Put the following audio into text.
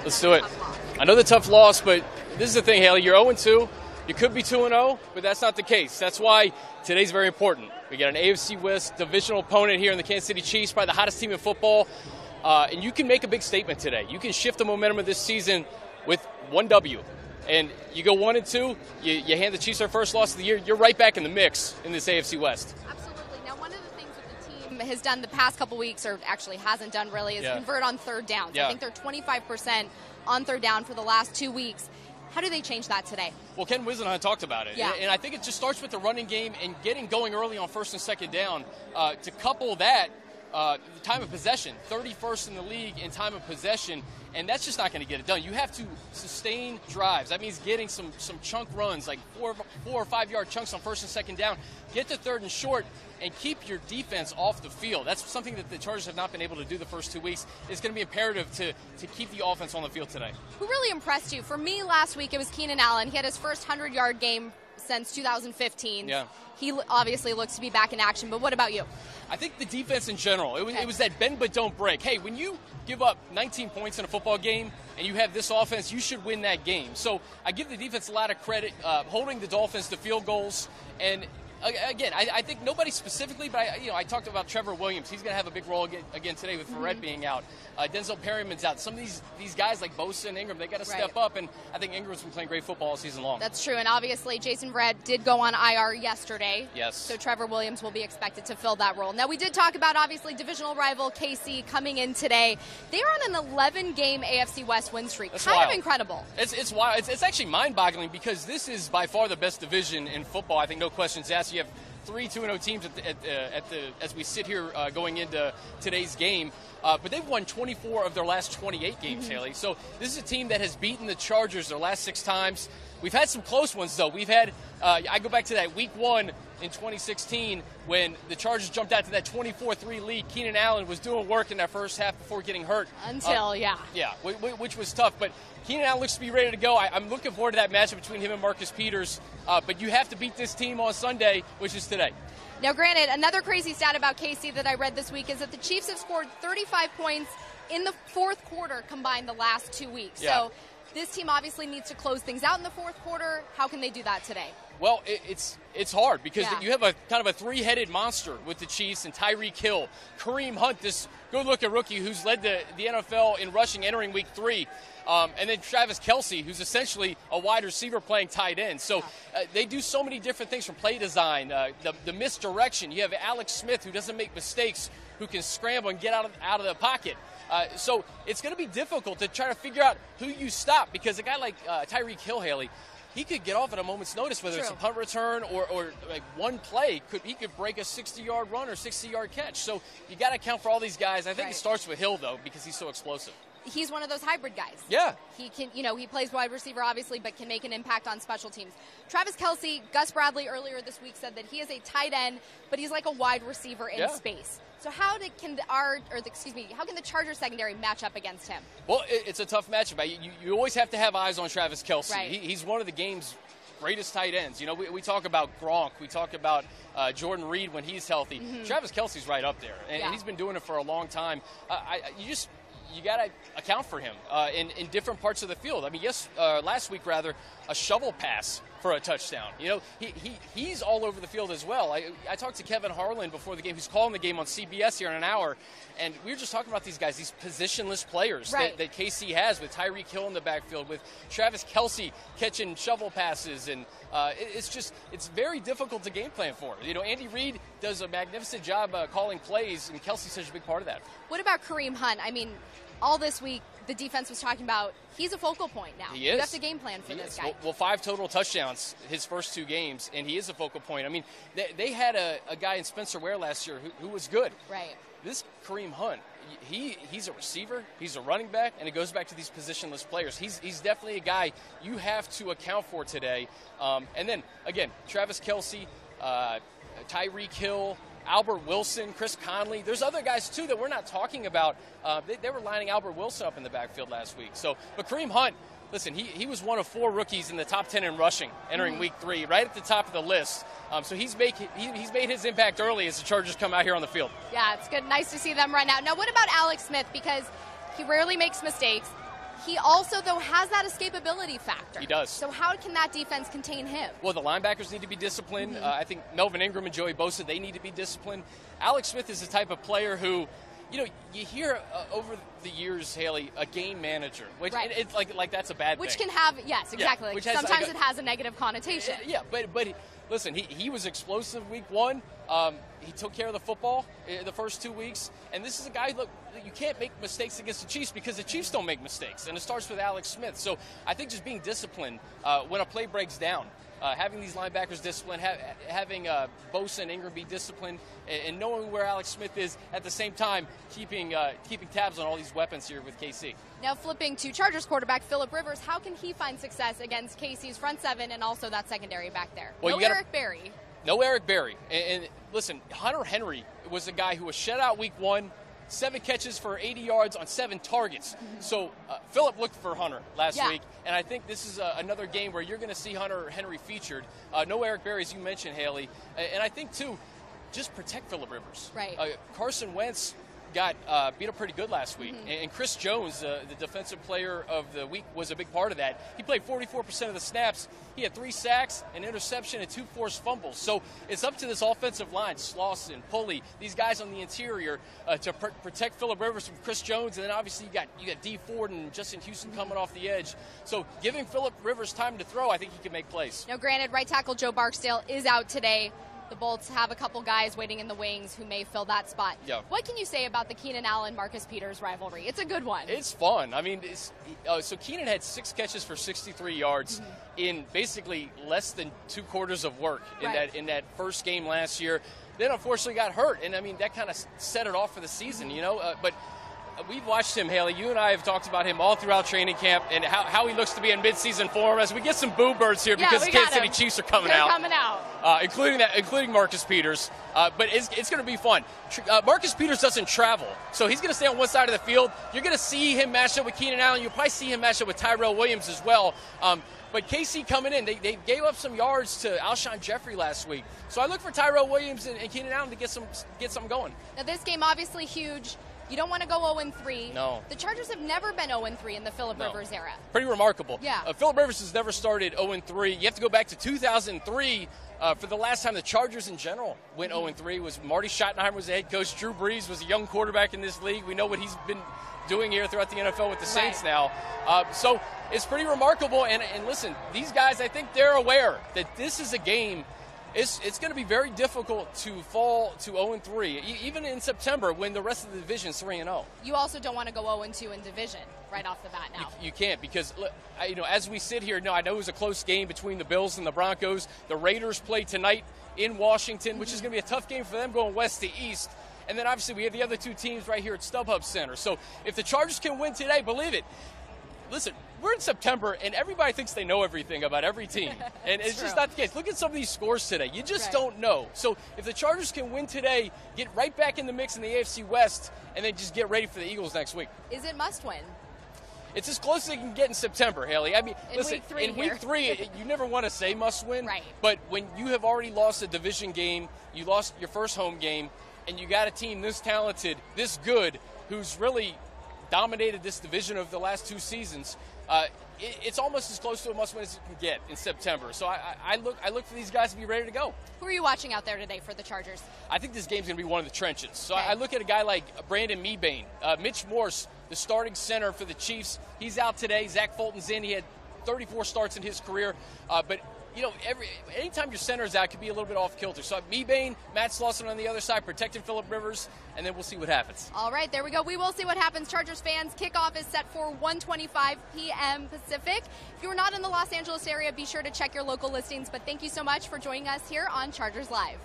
Let's do it. I know the tough loss, but this is the thing, Hayley. You're 0-2. You could be 2-0, but that's not the case. That's why today's very important. We got an AFC West divisional opponent here in the Kansas City Chiefs, probably the hottest team in football. And you can make a big statement today. You can shift the momentum of this season with one W. And you go 1-2, you hand the Chiefs their first loss of the year, you're right back in the mix in this AFC West. Absolutely. Now, one of the things that the team has done the past couple weeks, or actually hasn't done really, is convert on third downs. I think they're 25% on third down for the last 2 weeks. How do they change that today? Well, Ken Whisenhunt talked about it. Yeah. And I think it just starts with the running game and getting going early on first and second down. To couple that, the time of possession, 31st in the league in time of possession, and that's just not going to get it done. You have to sustain drives. That means getting some chunk runs, like 4 or 5 yard chunks on first and second down. Get to third and short and keep your defense off the field. That's something that the Chargers have not been able to do the first 2 weeks. It's going to be imperative to keep the offense on the field today. Who really impressed you? For me last week, it was Keenan Allen. He had his first 100-yard game since 2015. Yeah. He obviously looks to be back in action, but what about you? I think the defense in general, it was that bend but don't break. Hey, when you give up 19 points in a football game and you have this offense, you should win that game. So I give the defense a lot of credit, holding the Dolphins to field goals. And again, I think nobody specifically, but I talked about Trevor Williams. He's going to have a big role again today with Ferret being out. Denzel Perryman's out. Some of these guys like Bosa and Ingram, they got to step up, and I think Ingram's been playing great football all season long. That's true, and obviously Jason Verrett did go on IR yesterday. Yes. So Trevor Williams will be expected to fill that role. Now, we did talk about, obviously, divisional rival KC coming in today. They are on an 11-game AFC West win streak. That's kind wild. of incredible. It's wild. It's actually mind-boggling because this is by far the best division in football. I think no questions asked. You have 3 2-0 teams as we sit here going into today's game. But they've won 24 of their last 28 games, Hayley. So this is a team that has beaten the Chargers their last 6 times. We've had some close ones, though. We've had, I go back to that week 1 in 2016 when the Chargers jumped out to that 24-3 lead. Keenan Allen was doing work in that first half before getting hurt. Yeah, which was tough. But Keenan Allen looks to be ready to go. I'm looking forward to that matchup between him and Marcus Peters. But you have to beat this team on Sunday, which is today. Now, granted, another crazy stat about KC that I read this week is that the Chiefs have scored 35 points in the fourth quarter combined the last 2 weeks. Yeah. So this team obviously needs to close things out in the fourth quarter. How can they do that today? Well, it's hard because you have a kind of a 3-headed monster with the Chiefs and Tyreek Hill, Kareem Hunt, this good-looking rookie who's led the NFL in rushing entering week 3. And then Travis Kelce, who's essentially a wide receiver playing tight end. So they do so many different things from play design, the misdirection. You have Alex Smith, who doesn't make mistakes, who can scramble and get out of the pocket. So it's going to be difficult to try to figure out who you stop because a guy like Tyreek Hill, Hayley, he could get off at a moment's notice, whether it's a punt return or like one play. He could break a 60-yard run or 60-yard catch. So you got to account for all these guys. I think it starts with Hill, though, because he's so explosive. He's one of those hybrid guys. Yeah. He can, he plays wide receiver, obviously, but can make an impact on special teams. Travis Kelce, Gus Bradley earlier this week said that he is a tight end, but he's like a wide receiver in space. So how can the Chargers secondary match up against him? Well, it's a tough matchup. You always have to have eyes on Travis Kelce. Right. He's one of the game's greatest tight ends. We talk about Gronk. We talk about Jordan Reed when he's healthy. Travis Kelce's right up there, and he's been doing it for a long time. You got to account for him in different parts of the field. I mean, last week, a shovel pass for a touchdown. He's all over the field as well. I talked to Kevin Harlan before the game, who's calling the game on CBS here in an hour, and we were just talking about these guys, these positionless players that KC has with Tyreek Hill in the backfield, with Travis Kelce catching shovel passes, and it's very difficult to game plan for. Andy Reid does a magnificent job calling plays, and Kelce's such a big part of that. What about Kareem Hunt? I mean, all this week, the defense was talking about he's a focal point now. He is. You have to game plan for this guy. Well, 5 total touchdowns his first 2 games, and he is a focal point. I mean, they had a guy in Spencer Ware last year who was good. Right. This Kareem Hunt, he's a receiver, he's a running back, and it goes back to these positionless players. He's definitely a guy you have to account for today. And then, again, Travis Kelce, Tyreek Hill, Albert Wilson, Chris Conley. There's other guys, too, that we're not talking about. They were lining Albert Wilson up in the backfield last week. But Kareem Hunt, listen, he was one of 4 rookies in the top 10 in rushing entering week 3, right at the top of the list. So he's made his impact early as the Chargers come out here on the field. Yeah, it's good. Nice to see them run out. Now, what about Alex Smith? Because he rarely makes mistakes. He also, though, has that escapability factor. He does. So how can that defense contain him? Well, the linebackers need to be disciplined. I think Melvin Ingram and Joey Bosa, they need to be disciplined. Alex Smith is the type of player who, you hear over the years, Hayley, a game manager, which it's like that's a bad thing. Which can have, yes, exactly. Yeah, sometimes it has a negative connotation. Yeah, but listen, he was explosive week 1. He took care of the football the first 2 weeks. And this is a guy, look, you can't make mistakes against the Chiefs because the Chiefs don't make mistakes. And it starts with Alex Smith. So I think just being disciplined when a play breaks down, having these linebackers disciplined, having Bosa and Ingram be disciplined, and knowing where Alex Smith is at the same time, keeping tabs on all these weapons here with KC. Now flipping to Chargers quarterback Phillip Rivers, how can he find success against KC's front seven and also that secondary back there? Well, Eric Berry. No Eric Berry. And listen, Hunter Henry was a guy who was shut out week 1, 7 catches for 80 yards on 7 targets. So Phillip looked for Hunter last week, and I think this is another game where you're going to see Hunter Henry featured. No Eric Berry, as you mentioned, Hayley. And I think, too, just protect Phillip Rivers. Right. Carson Wentz got beat up pretty good last week. And Chris Jones, the defensive player of the week, was a big part of that. He played 44% of the snaps. He had 3 sacks, an interception, and 2 forced fumbles. So it's up to this offensive line, Slauson, Pulley, these guys on the interior to protect Phillip Rivers from Chris Jones. And then obviously you got Dee Ford and Justin Houston coming off the edge. So giving Phillip Rivers time to throw, I think he can make plays. Now, granted, right tackle Joe Barksdale is out today. The Bolts have a couple guys waiting in the wings who may fill that spot. Yeah. What can you say about the Keenan Allen-Marcus Peters rivalry? It's a good one. It's fun. I mean, so Keenan had 6 catches for 63 yards in basically less than 2 quarters of work in that first game last year. Then, unfortunately, got hurt. And, I mean, that kind of set it off for the season, But we've watched him, Hayley. You and I have talked about him all throughout training camp and how he looks to be in midseason form as we get some boo birds here because the Kansas City Chiefs are coming out. They're coming out. Including Marcus Peters. But it's going to be fun. Marcus Peters doesn't travel, so he's going to stay on one side of the field. You're going to see him match up with Keenan Allen. You'll probably see him match up with Tyrell Williams as well. But KC coming in, they gave up some yards to Alshon Jeffrey last week. So I look for Tyrell Williams and Keenan Allen to get something going. Now this game obviously huge. You don't want to go 0-3. No. The Chargers have never been 0-3 in the Phillip Rivers era. Pretty remarkable. Yeah. Phillip Rivers has never started 0-3. You have to go back to 2003 for the last time the Chargers in general went 0-3. Was Marty Schottenheimer was the head coach. Drew Brees was a young quarterback in this league. We know what he's been doing here throughout the NFL with the Saints now. So it's pretty remarkable. And listen, these guys, I think they're aware that this is a game. It's going to be very difficult to fall to 0-3, even in September when the rest of the division is 3-0. You also don't want to go 0-2 in division right off the bat now. You can't because, as we sit here, I know it was a close game between the Bills and the Broncos. The Raiders play tonight in Washington, which is going to be a tough game for them going west to east. And then, obviously, we have the other 2 teams right here at StubHub Center. So if the Chargers can win today, believe it. Listen, we're in September, and everybody thinks they know everything about every team. And it's just not the case. Look at some of these scores today. You just don't know. So if the Chargers can win today, get right back in the mix in the AFC West, and then just get ready for the Eagles next week. Is it must win? It's as close as they can get in September, Hayley. I mean, listen, in week 3, you never want to say must win. Right. But when you have already lost a division game, you lost your first home game, and you got a team this talented, this good, who's really dominated this division over the last 2 seasons, it's almost as close to a must-win as you can get in September. So I look for these guys to be ready to go. Who are you watching out there today for the Chargers? I think this game's going to be one of the trenches. So I look at a guy like Brandon Mebane. Mitch Morse, the starting center for the Chiefs, he's out today. Zach Fulton's in. He had 34 starts in his career. But anytime your center is out, it could be a little bit off kilter. So Mebane, Matt Slauson on the other side, protecting Phillip Rivers, and then we'll see what happens. All right, there we go. We will see what happens. Chargers fans, kickoff is set for 1:25 p.m. Pacific. If you're not in the Los Angeles area, be sure to check your local listings. But thank you so much for joining us here on Chargers Live.